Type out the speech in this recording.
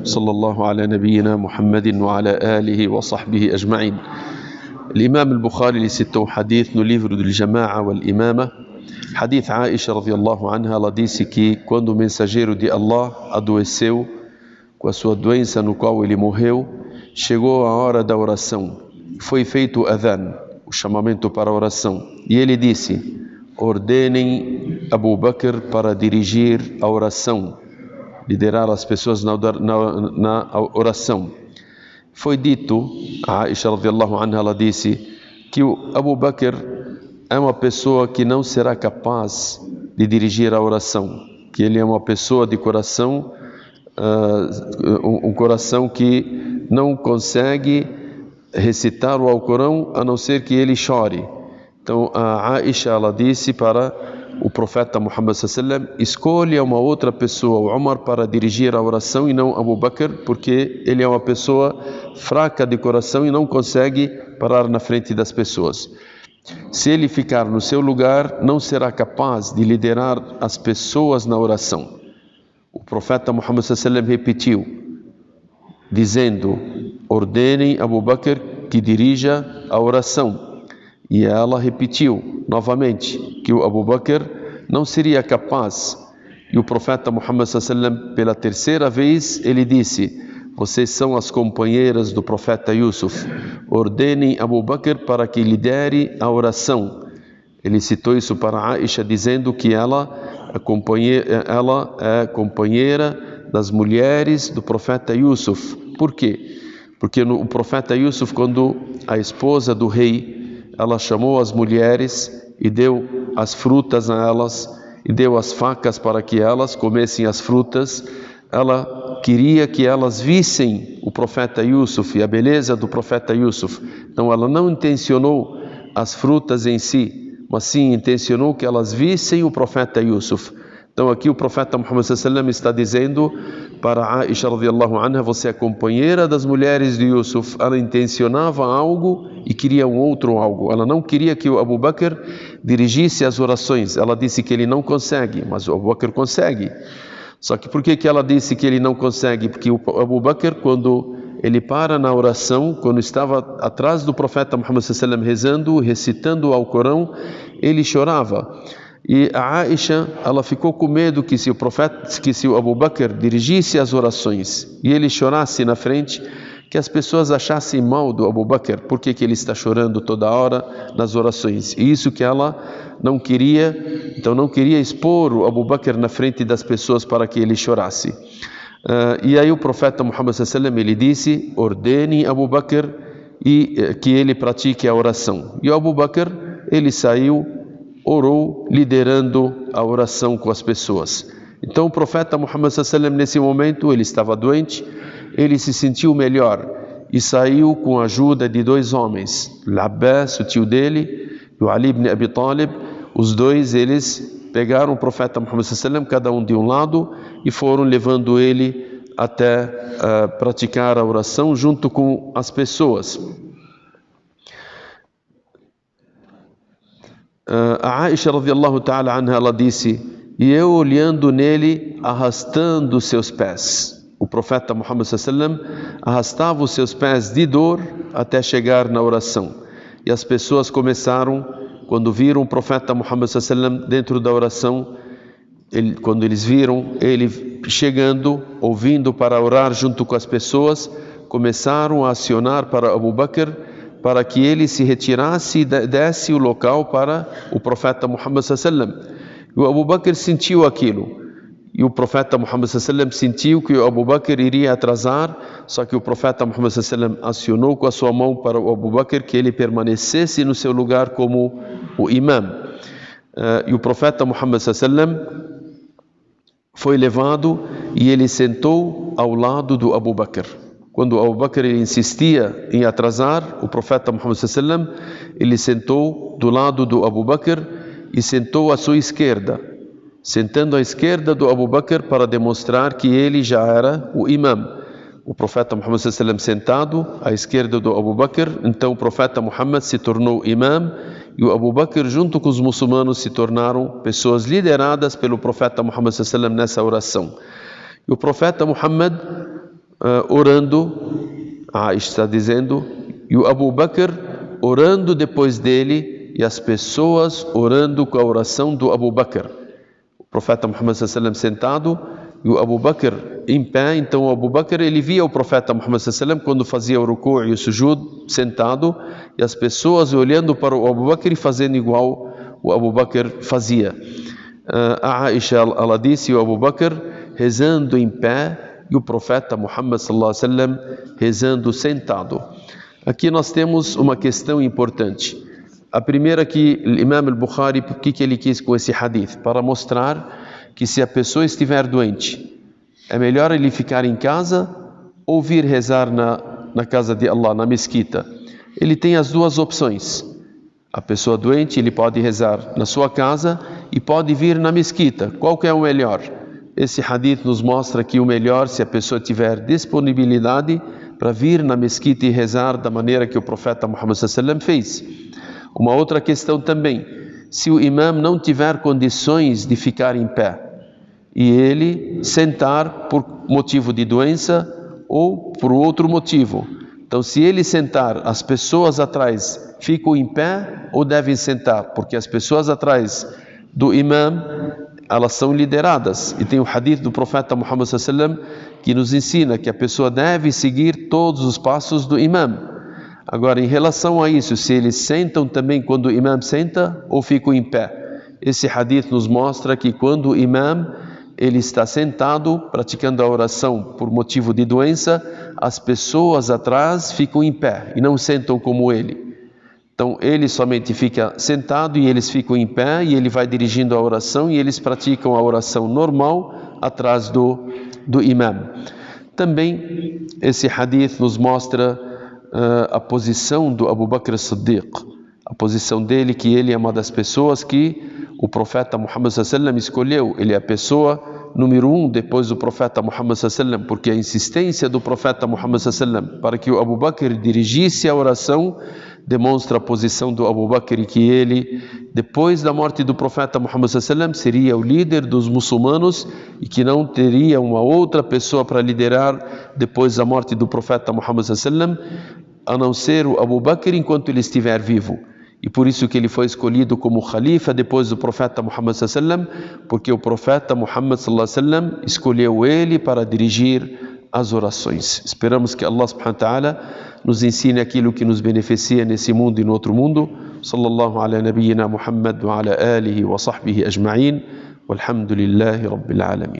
صلى الله على نبينا محمد وعلى آله وصحبه أجمعين. الإمام البخاري ele citou um hadith no livro do Jama'a wal Imama, hadith Aisha radiyallahu anha. Ela disse que quando o mensageiro de Allah adoeceu com a sua doença no qual ele morreu, chegou a hora da oração, foi feito o adhan, o chamamento para a oração, e ele disse: ordenem Abu Bakr para dirigir a oração, liderar as pessoas na oração. Foi dito, a Aisha radiyallahu anha, ela disse que o Abu Bakr é uma pessoa que não será capaz de dirigir a oração, que ele é uma pessoa de coração, um coração que não consegue recitar o Alcorão a não ser que ele chore. Então a Aisha, ela disse para o profeta Muhammad sallallahu alaihi wasallam: escolha uma outra pessoa, o Umar, para dirigir a oração e não Abu Bakr, porque ele é uma pessoa fraca de coração e não consegue parar na frente das pessoas. Se ele ficar no seu lugar, não será capaz de liderar as pessoas na oração. O profeta Muhammad sallallahu alaihi wasallam repetiu, dizendo: ordenem Abu Bakr que dirija a oração. E ela repetiu novamente que o Abu Bakr não seria capaz. E o profeta Muhammad sallallahu alaihi wasallam, pela terceira vez, ele disse: vocês são as companheiras do profeta Yusuf, ordenem Abu Bakr para que lidere a oração. Ele citou isso para Aisha, dizendo que ela é companheira das mulheres do profeta Yusuf. Por quê? Porque o profeta Yusuf, quando a esposa do rei, ela chamou as mulheres e deu as frutas a elas, e deu as facas para que elas comessem as frutas. Ela queria que elas vissem o profeta Yusuf e a beleza do profeta Yusuf. Então ela não intencionou as frutas em si, mas sim intencionou que elas vissem o profeta Yusuf. Então aqui o profeta Muhammad sallallahu alaihi wasallam está dizendo para Aisha radiyallahu anha: você é companheira das mulheres de Yusuf. Ela intencionava algo e queria um outro algo. Ela não queria que o Abu Bakr dirigisse as orações. Ela disse que ele não consegue, mas o Abu Bakr consegue. Só que por que ela disse que ele não consegue? Porque o Abu Bakr, quando ele para na oração, quando estava atrás do profeta Muhammad sallallahu alaihi wasallam rezando, recitando o Alcorão, ele chorava. E a Aisha, ela ficou com medo que se o Abu Bakr dirigisse as orações e ele chorasse na frente, que as pessoas achassem mal do Abu Bakr, porque que ele está chorando toda hora nas orações. E isso que ela não queria, então não queria expor o Abu Bakr na frente das pessoas para que ele chorasse. E aí o profeta Muhammad sallallahu alaihi wasallam, ele disse: ordene Abu Bakr e que ele pratique a oração. E o Abu Bakr, ele saiu, orou, liderando a oração com as pessoas. Então o profeta Muhammad sallallahu alaihi wasallam, nesse momento, ele estava doente, ele se sentiu melhor e saiu com a ajuda de dois homens, Al-Abbas, o tio dele, e o Ali ibn Abi Talib. Os dois, eles pegaram o profeta Muhammad sallallahu alaihi wasallam, cada um de um lado, e foram levando ele até praticar a oração junto com as pessoas. A Aisha radiyallahu ta'ala anha, ela disse: e eu olhando nele, arrastando seus pés. O profeta Muhammad sallallahu alaihi wasallam arrastava os seus pés de dor até chegar na oração. E as pessoas começaram, quando viram o profeta Muhammad sallallahu alaihi wasallam dentro da oração, quando eles viram ele chegando, ouvindo para orar junto com as pessoas, começaram a acionar para Abu Bakr para que ele se retirasse e desse o local para o profeta Muhammad sallallahu alaihi wasallam. E o Abu Bakr sentiu aquilo. E o profeta Muhammad sallallahu alaihi wasallam sentiu que o Abu Bakr iria atrasar, só que o profeta Muhammad sallallahu alaihi wasallam acionou com a sua mão para o Abu Bakr que ele permanecesse no seu lugar como o imam. E o profeta Muhammad sallallahu alaihi wasallam foi levado e ele sentou ao lado do Abu Bakr. Quando Abu Bakr insistia em atrasar, o profeta Muhammad sallallahu alaihi wasallam, ele sentou do lado do Abu Bakr e sentou à sua esquerda, sentando à esquerda do Abu Bakr para demonstrar que ele já era o imam. O profeta Muhammad sallallahu alaihi wasallam sentado à esquerda do Abu Bakr, então o profeta Muhammad se tornou imam e o Abu Bakr junto com os muçulmanos se tornaram pessoas lideradas pelo profeta Muhammad sallallahu alaihi wasallam nessa oração. E o profeta Muhammad orando, Aisha está dizendo, e o Abu Bakr orando depois dele, e as pessoas orando com a oração do Abu Bakr. O profeta Muhammad sallallahu alaihi wasallam sentado e o Abu Bakr em pé. Então o Abu Bakr, ele via o profeta Muhammad sallallahu alaihi wasallam quando fazia o ruku' e o sujud sentado, e as pessoas olhando para o Abu Bakr e fazendo igual o Abu Bakr fazia. A Aisha, ela disse, o Abu Bakr rezando em pé e o profeta Muhammad sallallahu alaihi wasallam rezando sentado. Aqui nós temos uma questão importante. A primeira que o Imam al-Bukhari, o que ele quis com esse hadith? Para mostrar que se a pessoa estiver doente, é melhor ele ficar em casa ou vir rezar na casa de Allah, na mesquita. Ele tem as duas opções. A pessoa doente, ele pode rezar na sua casa e pode vir na mesquita. Qual que é o melhor? Esse hadith nos mostra que o melhor, se a pessoa tiver disponibilidade para vir na mesquita e rezar da maneira que o profeta Muhammad sallallahu alaihi wasallam fez. Uma outra questão também, se o imam não tiver condições de ficar em pé e ele sentar por motivo de doença ou por outro motivo. Então, se ele sentar, as pessoas atrás ficam em pé ou devem sentar? Porque as pessoas atrás do imam, elas são lideradas. E tem o hadith do profeta Muhammad sallallahu alaihi wasallam que nos ensina que a pessoa deve seguir todos os passos do imam. Agora, em relação a isso, se eles sentam também quando o imam senta ou ficam em pé? Esse hadith nos mostra que quando o imam ele está sentado, praticando a oração por motivo de doença, as pessoas atrás ficam em pé e não sentam como ele. Então, ele somente fica sentado e eles ficam em pé e ele vai dirigindo a oração e eles praticam a oração normal atrás do imam. Também, esse hadith nos mostra a posição do Abu Bakr as-Siddiq, a posição dele, que ele é uma das pessoas que o profeta Muhammad sallallahu alaihi wasallam escolheu. Ele é a pessoa número 1 depois do profeta Muhammad sallallahu alaihi wasallam, porque a insistência do profeta Muhammad sallallahu alaihi wasallam para que o Abu Bakr dirigisse a oração demonstra a posição do Abu Bakr, que ele, depois da morte do profeta Muhammad sallallahu alaihi wasallam, seria o líder dos muçulmanos e que não teria uma outra pessoa para liderar depois da morte do profeta Muhammad sallallahu alaihi wasallam, a não ser o Abu Bakr enquanto ele estiver vivo. E por isso que ele foi escolhido como khalifa depois do profeta Muhammad sallallahu alaihi wasallam, porque o profeta Muhammad sallallahu alaihi wasallam escolheu ele para dirigir as orações. Esperamos que Allah subhanahu wa ta'ala nos ensine aquilo que nos beneficia nesse mundo e no outro mundo. Sallallahu ala nabiyyina Muhammad wa ala alihi wa sahbihi ajma'in. Walhamdulillahi rabbil alamin.